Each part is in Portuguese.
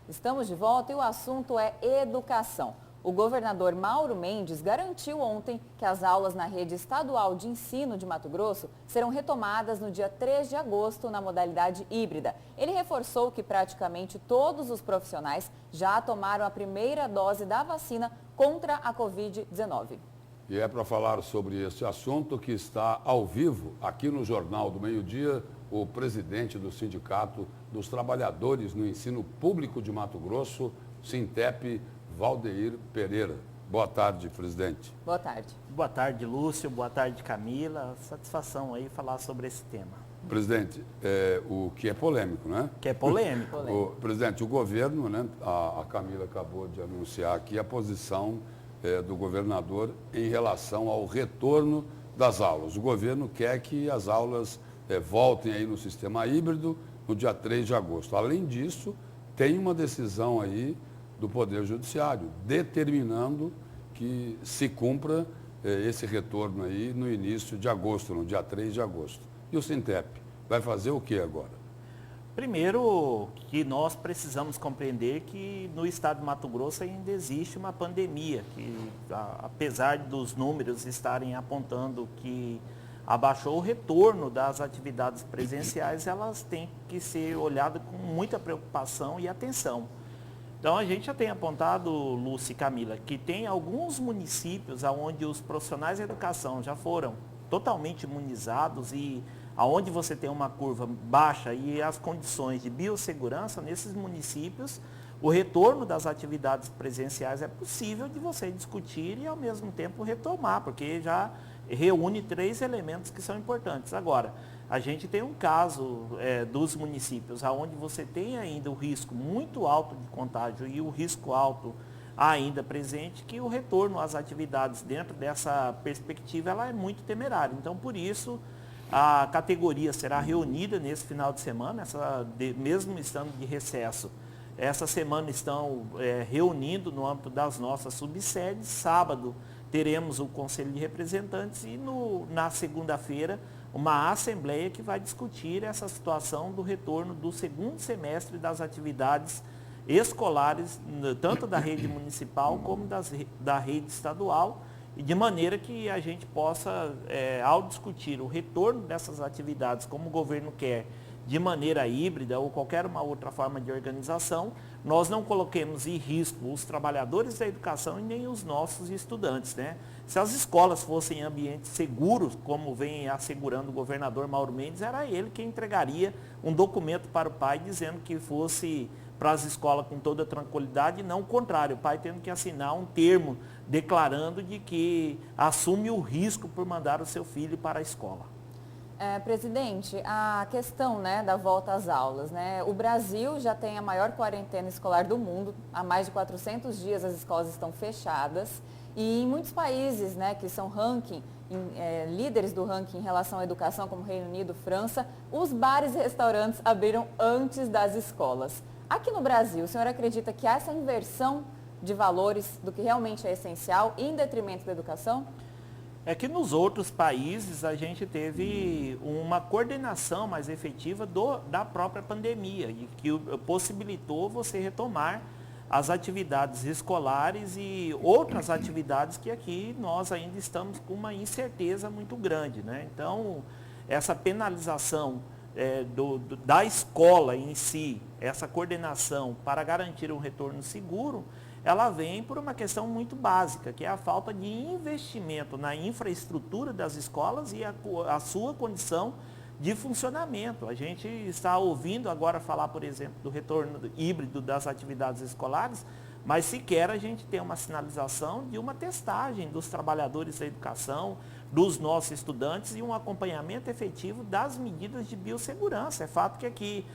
Estamos de volta e o assunto é educação. O governador Mauro Mendes garantiu ontem que as aulas na rede estadual de ensino de Mato Grosso serão retomadas no dia 3 de agosto na modalidade híbrida. Ele reforçou que praticamente todos os profissionais já tomaram a primeira dose da vacina contra a Covid-19. E é para falar sobre esse assunto que está ao vivo aqui no Jornal do Meio-Dia o presidente do Sindicato dos Trabalhadores no Ensino Público de Mato Grosso, Sintep, Valdeir Pereira. Boa tarde, presidente. Boa tarde. Boa tarde, Lúcio. Boa tarde, Camila. Satisfação aí falar sobre esse tema. Presidente, o que é polêmico, né? Que é polêmico. Presidente, o governo, né, a Camila acabou de anunciar aqui a posição do governador em relação ao retorno das aulas. O governo quer que as aulas voltem aí no sistema híbrido no dia 3 de agosto. Além disso, tem uma decisão aí do Poder Judiciário determinando que se cumpra esse retorno aí no início de agosto, no dia 3 de agosto. E o Sintep vai fazer o que agora? Primeiro, que nós precisamos compreender que no estado de Mato Grosso ainda existe uma pandemia, que apesar dos números estarem apontando que abaixou o retorno das atividades presenciais, elas têm que ser olhadas com muita preocupação e atenção. Então, a gente já tem apontado, Lúcia e Camila, que tem alguns municípios onde os profissionais da educação já foram totalmente imunizados e aonde você tem uma curva baixa e as condições de biossegurança, nesses municípios, o retorno das atividades presenciais é possível de você discutir e, ao mesmo tempo, retomar, porque já reúne 3 elementos que são importantes. Agora, a gente tem um caso dos municípios onde você tem ainda o risco muito alto de contágio e o risco alto ainda presente, que o retorno às atividades dentro dessa perspectiva ela é muito temerária. Então, por isso, a categoria será reunida nesse final de semana, mesmo estando de recesso. Essa semana estão reunindo no âmbito das nossas subsedes. Sábado teremos o Conselho de Representantes e na segunda-feira uma assembleia que vai discutir essa situação do retorno do segundo semestre das atividades escolares, tanto da rede municipal como da rede estadual, e de maneira que a gente possa, ao discutir o retorno dessas atividades, como o governo quer, de maneira híbrida ou qualquer uma outra forma de organização, nós não coloquemos em risco os trabalhadores da educação e nem os nossos estudantes, né? Se as escolas fossem ambientes seguros, como vem assegurando o governador Mauro Mendes, era ele quem entregaria um documento para o pai dizendo que fosse para as escolas com toda tranquilidade, e não o contrário, o pai tendo que assinar um termo declarando de que assume o risco por mandar o seu filho para a escola. Presidente, a questão, né, da volta às aulas, né? O Brasil já tem a maior quarentena escolar do mundo. Há mais de 400 dias as escolas estão fechadas. E em muitos países, né, que são líderes do ranking em relação à educação, como Reino Unido, França, os bares e restaurantes abriram antes das escolas. Aqui no Brasil, o senhor acredita que há essa inversão de valores do que realmente é essencial em detrimento da educação? É que nos outros países a gente teve uma coordenação mais efetiva da própria pandemia e que possibilitou você retomar as atividades escolares e outras atividades que aqui nós ainda estamos com uma incerteza muito grande, né? Então, essa penalização da escola em si, essa coordenação para garantir um retorno seguro, ela vem por uma questão muito básica, que é a falta de investimento na infraestrutura das escolas e a sua condição de funcionamento. A gente está ouvindo agora falar, por exemplo, do retorno híbrido das atividades escolares, mas sequer a gente tem uma sinalização de uma testagem dos trabalhadores da educação, dos nossos estudantes e um acompanhamento efetivo das medidas de biossegurança. É fato que aqui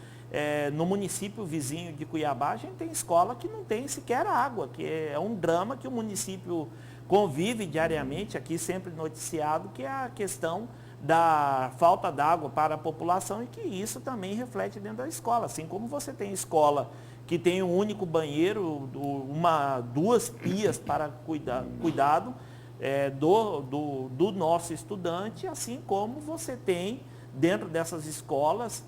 no município vizinho de Cuiabá, a gente tem escola que não tem sequer água, que é um drama que o município convive diariamente, aqui sempre noticiado, que é a questão da falta d'água para a população e que isso também reflete dentro da escola. Assim como você tem escola que tem um único banheiro, 2 pias para cuidado do nosso estudante, assim como você tem dentro dessas escolas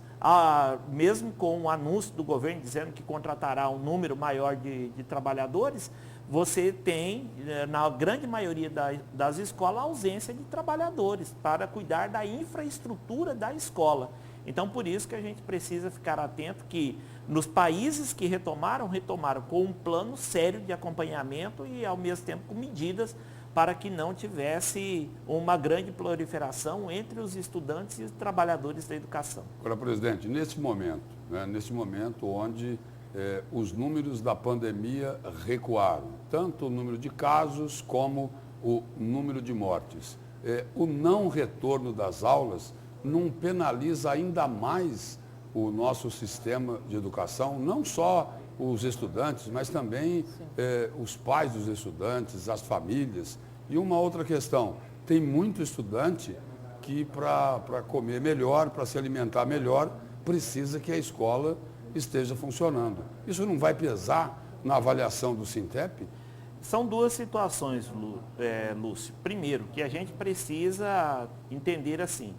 mesmo com o anúncio do governo dizendo que contratará um número maior de trabalhadores, você tem, na grande maioria das escolas, a ausência de trabalhadores para cuidar da infraestrutura da escola. Então, por isso que a gente precisa ficar atento que nos países que retomaram com um plano sério de acompanhamento e, ao mesmo tempo, com medidas para que não tivesse uma grande proliferação entre os estudantes e os trabalhadores da educação. Agora, presidente, nesse momento onde os números da pandemia recuaram, tanto o número de casos como o número de mortes, o não retorno das aulas não penaliza ainda mais o nosso sistema de educação, não só os estudantes, mas também os pais dos estudantes, as famílias. E uma outra questão, tem muito estudante que para comer melhor, para se alimentar melhor, precisa que a escola esteja funcionando. Isso não vai pesar na avaliação do Sintep? São duas situações, Lúcio. Primeiro, que a gente precisa entender assim,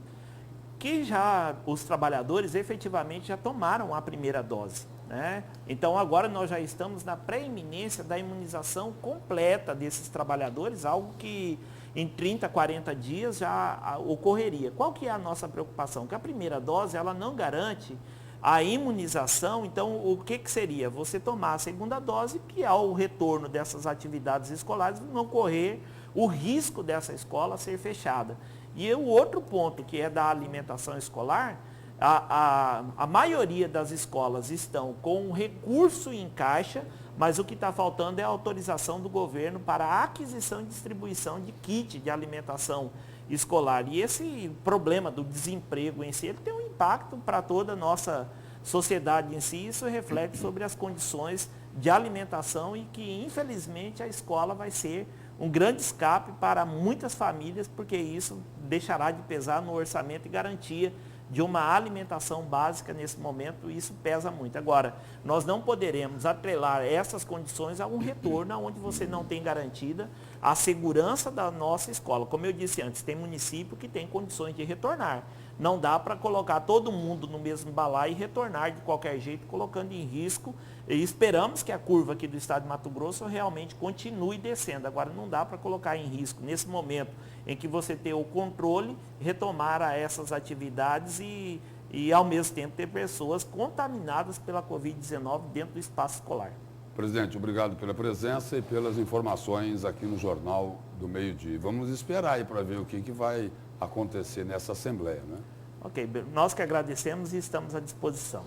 que já os trabalhadores efetivamente já tomaram a primeira dose, né? Então agora nós já estamos na pré-iminência da imunização completa desses trabalhadores, algo que em 30, 40 dias já ocorreria. Qual que é a nossa preocupação? Que a primeira dose ela não garante a imunização, então o que seria? Você tomar a segunda dose, que ao retorno dessas atividades escolares não correr o risco dessa escola ser fechada. E o outro ponto, que é da alimentação escolar, a maioria das escolas estão com recurso em caixa, mas o que está faltando é a autorização do governo para a aquisição e distribuição de kit de alimentação escolar. E esse problema do desemprego em si, ele tem um impacto para toda a nossa sociedade em si. Isso reflete sobre as condições de alimentação e que, infelizmente, a escola vai ser um grande escape para muitas famílias, porque isso deixará de pesar no orçamento e garantia de uma alimentação básica nesse momento, isso pesa muito. Agora, nós não poderemos atrelar essas condições a um retorno onde você não tem garantida a segurança da nossa escola. Como eu disse antes, tem município que tem condições de retornar. Não dá para colocar todo mundo no mesmo balaio e retornar de qualquer jeito, colocando em risco. E esperamos que a curva aqui do estado de Mato Grosso realmente continue descendo. Agora, não dá para colocar em risco, nesse momento em que você tem o controle, retomar a essas atividades e ao mesmo tempo ter pessoas contaminadas pela Covid-19 dentro do espaço escolar. Presidente, obrigado pela presença e pelas informações aqui no Jornal do Meio-Dia. Vamos esperar aí para ver o que vai acontecer nessa Assembleia, né? Ok, nós que agradecemos e estamos à disposição.